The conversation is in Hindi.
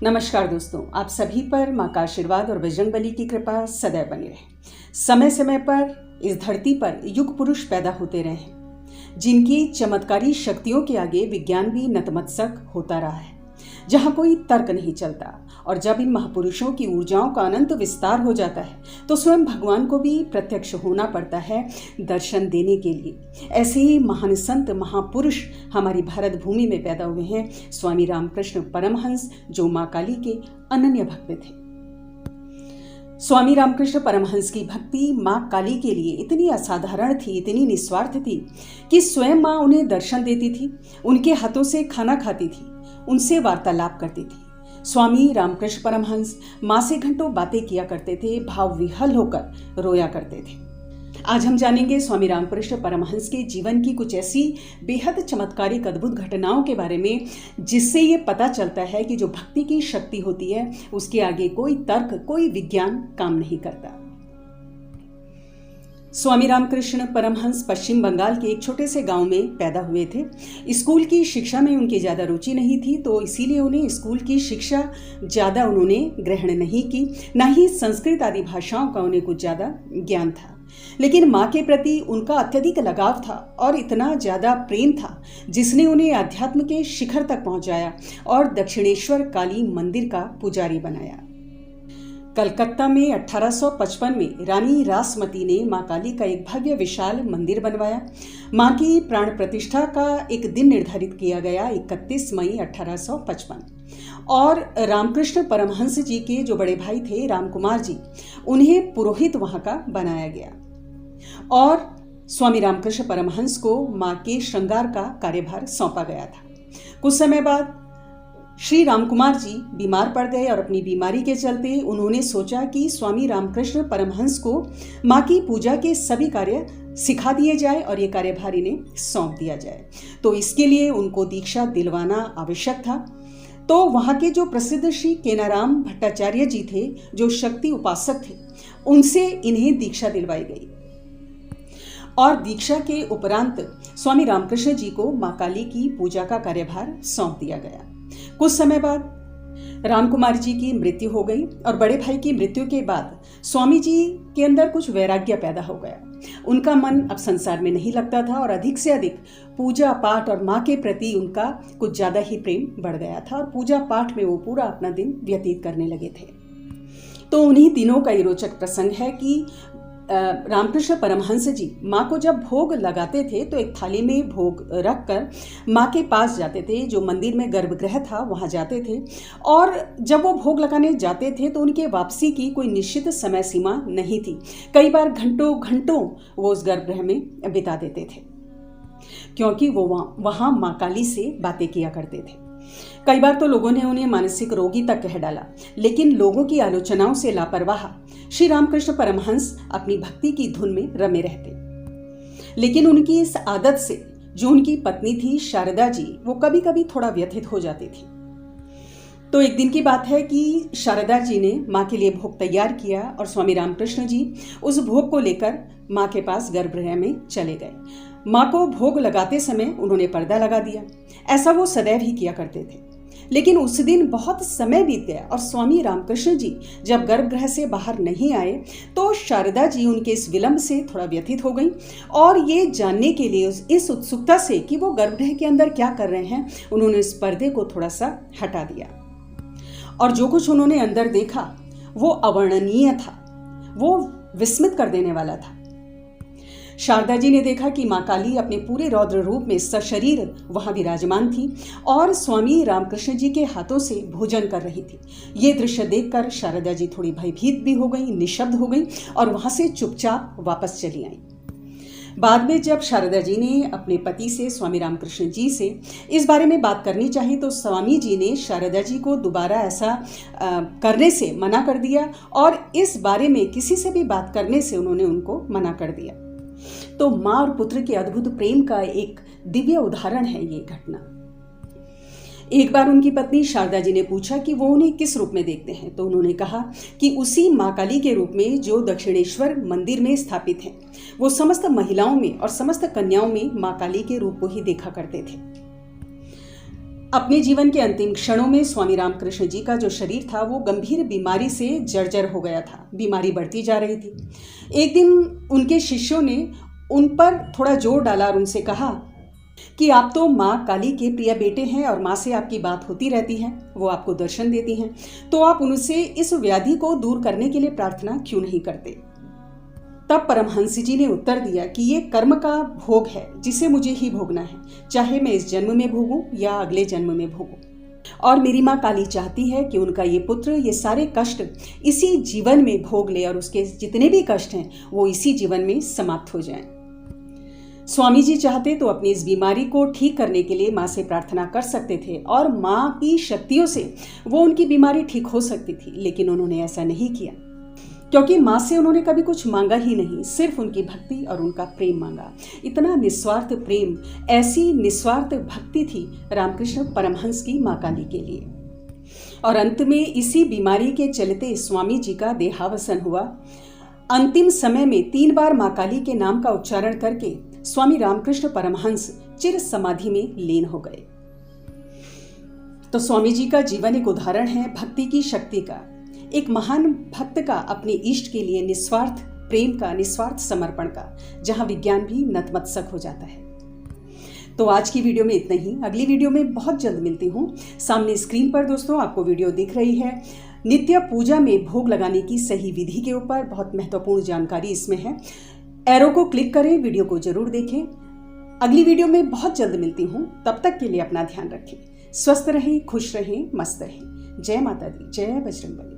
नमस्कार दोस्तों, आप सभी पर माँ का आशीर्वाद और बजरंग बली की कृपा सदैव बनी रहे। समय समय पर इस धरती पर युग पुरुष पैदा होते रहे हैं, जिनकी चमत्कारी शक्तियों के आगे विज्ञान भी नतमस्तक होता रहा है, जहाँ कोई तर्क नहीं चलता। और जब इन महापुरुषों की ऊर्जाओं का अनंत विस्तार हो जाता है तो स्वयं भगवान को भी प्रत्यक्ष होना पड़ता है दर्शन देने के लिए। ऐसे ही महान संत महापुरुष हमारी भारत भूमि में पैदा हुए हैं। स्वामी रामकृष्ण परमहंस जो माँ काली के अनन्य भक्त थे। स्वामी रामकृष्ण परमहंस की भक्ति माँ काली के लिए इतनी असाधारण थी, इतनी निस्वार्थ थी कि स्वयं माँ उन्हें दर्शन देती थी, उनके हाथों से खाना खाती थी, उनसे वार्तालाप करती थी। स्वामी रामकृष्ण परमहंस माँ से घंटों बातें किया करते थे, भाव विह्वल होकर रोया करते थे। आज हम जानेंगे स्वामी रामकृष्ण परमहंस के जीवन की कुछ ऐसी बेहद चमत्कारिक अद्भुत घटनाओं के बारे में, जिससे ये पता चलता है कि जो भक्ति की शक्ति होती है उसके आगे कोई तर्क, कोई विज्ञान काम नहीं करता। स्वामी रामकृष्ण परमहंस पश्चिम बंगाल के एक छोटे से गांव में पैदा हुए थे। स्कूल की शिक्षा में उनकी ज़्यादा रुचि नहीं थी, तो इसीलिए उन्हें स्कूल की शिक्षा ज़्यादा उन्होंने ग्रहण नहीं की, ना ही संस्कृत आदि भाषाओं का उन्हें कुछ ज़्यादा ज्ञान था। लेकिन माँ के प्रति उनका अत्यधिक लगाव था और इतना ज़्यादा प्रेम था जिसने उन्हें अध्यात्म के शिखर तक पहुंचाया और दक्षिणेश्वर काली मंदिर का पुजारी बनाया। कलकत्ता में 1855 में रानी रासमती ने माँ काली का एक भव्य विशाल मंदिर बनवाया। माँ की प्राण प्रतिष्ठा का एक दिन निर्धारित किया गया 31 मई 1855 और रामकृष्ण परमहंस जी के जो बड़े भाई थे रामकुमार जी, उन्हें पुरोहित वहाँ का बनाया गया और स्वामी रामकृष्ण परमहंस को माँ के श्रृंगार का कार्यभार सौंपा गया था। कुछ समय बाद श्री रामकुमार जी बीमार पड़ गए और अपनी बीमारी के चलते उन्होंने सोचा कि स्वामी रामकृष्ण परमहंस को माँ की पूजा के सभी कार्य सिखा दिए जाए और ये कार्यभार इन्हें सौंप दिया जाए। तो इसके लिए उनको दीक्षा दिलवाना आवश्यक था। तो वहाँ के जो प्रसिद्ध श्री केनाराम भट्टाचार्य जी थे, जो शक्ति उपासक थे, उनसे इन्हें दीक्षा दिलवाई गई और दीक्षा के उपरांत स्वामी रामकृष्ण जी को माँ काली की पूजा का कार्यभार सौंप दिया गया। कुछ समय बाद रामकुमार जी की मृत्यु हो गई और बड़े भाई की मृत्यु के बाद स्वामी जी के अंदर कुछ वैराग्य पैदा हो गया। उनका मन अब संसार में नहीं लगता था और अधिक से अधिक पूजा पाठ और माँ के प्रति उनका कुछ ज़्यादा ही प्रेम बढ़ गया था और पूजा पाठ में वो पूरा अपना दिन व्यतीत करने लगे थे। तो उन्हीं दिनों का ये रोचक प्रसंग है कि रामकृष्ण परमहंस जी माँ को जब भोग लगाते थे तो एक थाली में भोग रखकर माँ के पास जाते थे, जो मंदिर में गर्भगृह था वहाँ जाते थे और जब वो भोग लगाने जाते थे तो उनके वापसी की कोई निश्चित समय सीमा नहीं थी। कई बार घंटों घंटों वो उस गर्भगृह में बिता देते थे, क्योंकि वो वहाँ माँ काली से बातें किया करते थे। कई बार तो लोगों ने उन्हें मानसिक रोगी तक कह डाला, लेकिन लोगों की आलोचनाओं से लापरवाह श्री रामकृष्ण परमहंस अपनी भक्ति की धुन में रमे रहते। लेकिन उनकी इस आदत से जो उनकी पत्नी थी शारदा जी, वो कभी कभी थोड़ा व्यथित हो जाती थी। तो एक दिन की बात है कि शारदा जी ने माँ के लिए भोग तैयार किया और स्वामी रामकृष्ण जी उस भोग को लेकर माँ के पास गर्भगृह में चले गए। माँ को भोग लगाते समय उन्होंने पर्दा लगा दिया। ऐसा वो सदैव ही किया करते थे। लेकिन उस दिन बहुत समय बीत गया और स्वामी रामकृष्ण जी जब गर्भगृह से बाहर नहीं आए तो शारदा जी उनके इस विलंब से थोड़ा व्यथित हो गई और ये जानने के लिए इस उत्सुकता से कि वो गर्भगृह के अंदर क्या कर रहे हैं, उन्होंने इस पर्दे को थोड़ा सा हटा दिया और जो कुछ उन्होंने अंदर देखा वो अवर्णनीय था, वो विस्मित कर देने वाला था। शारदा जी ने देखा कि माँ काली अपने पूरे रौद्र रूप में सशरीर वहाँ विराजमान थी और स्वामी रामकृष्ण जी के हाथों से भोजन कर रही थी। ये दृश्य देखकर शारदा जी थोड़ी भयभीत भी हो गई, निशब्द हो गई और वहाँ से चुपचाप वापस चली आई। बाद में जब शारदा जी ने अपने पति से, स्वामी रामकृष्ण जी से इस बारे में बात करनी चाहिए तो स्वामी जी ने शारदा जी को दोबारा ऐसा करने से मना कर दिया और इस बारे में किसी से भी बात करने से उन्होंने उनको मना कर दिया। तो माँ और पुत्र के अद्भुत प्रेम का एक दिव्य उदाहरण है ये घटना। एक बार उनकी पत्नी शारदा जी ने पूछा कि वो उन्हें किस रूप में देखते हैं, तो उन्होंने कहा कि उसी माँ काली के रूप में जो दक्षिणेश्वर मंदिर में स्थापित हैं। वो समस्त महिलाओं में और समस्त कन्याओं में माँ काली के रूप को ही देखा करते थे। अपने जीवन के अंतिम क्षणों में स्वामी रामकृष्ण जी का जो शरीर था वो गंभीर बीमारी से जर्जर हो गया था। बीमारी बढ़ती जा रही थी। एक दिन उनके शिष्यों ने उन पर थोड़ा जोर डाला और उनसे कहा कि आप तो माँ काली के प्रिय बेटे हैं और माँ से आपकी बात होती रहती है, वो आपको दर्शन देती हैं, तो आप उनसे इस व्याधि को दूर करने के लिए प्रार्थना क्यों नहीं करते। तब परमहंस जी ने उत्तर दिया कि ये कर्म का भोग है जिसे मुझे ही भोगना है, चाहे मैं इस जन्म में भोगूं या अगले जन्म में भोगूं। और मेरी माँ काली चाहती है कि उनका ये पुत्र ये सारे कष्ट इसी जीवन में भोग ले और उसके जितने भी कष्ट हैं वो इसी जीवन में समाप्त हो जाएं। स्वामी जी चाहते तो अपनी इस बीमारी को ठीक करने के लिए माँ से प्रार्थना कर सकते थे और माँ की शक्तियों से वो उनकी बीमारी ठीक हो सकती थी, लेकिन उन्होंने ऐसा नहीं किया क्योंकि माँ से उन्होंने कभी कुछ मांगा ही नहीं, सिर्फ उनकी भक्ति और उनका प्रेम मांगा। इतना निस्वार्थ प्रेम, ऐसी निस्वार्थ भक्ति थी रामकृष्ण परमहंस की माँ काली के लिए। और अंत में इसी बीमारी के चलते स्वामी जी का देहावसान हुआ। अंतिम समय में 3 बार माँ काली के नाम का उच्चारण करके स्वामी रामकृष्ण परमहंस चिर समाधि में लीन हो गए। तो स्वामी जी का जीवन एक उदाहरण है भक्ति की शक्ति का, एक महान भक्त का अपने इष्ट के लिए निस्वार्थ प्रेम का, निस्वार्थ समर्पण का, जहां विज्ञान भी नतमस्तक हो जाता है। तो आज की वीडियो में इतना ही। अगली वीडियो में बहुत जल्द मिलती हूँ। सामने स्क्रीन पर दोस्तों आपको वीडियो दिख रही है। नित्य पूजा में भोग लगाने की सही विधि के ऊपर बहुत महत्वपूर्ण जानकारी इसमें है। एरो को क्लिक करें, वीडियो को जरूर देखें। अगली वीडियो में बहुत जल्द मिलती हूँ। तब तक के लिए अपना ध्यान रखें, स्वस्थ रहें, खुश रहें, मस्त रहें। जय माता दी, जय बजरंगबली।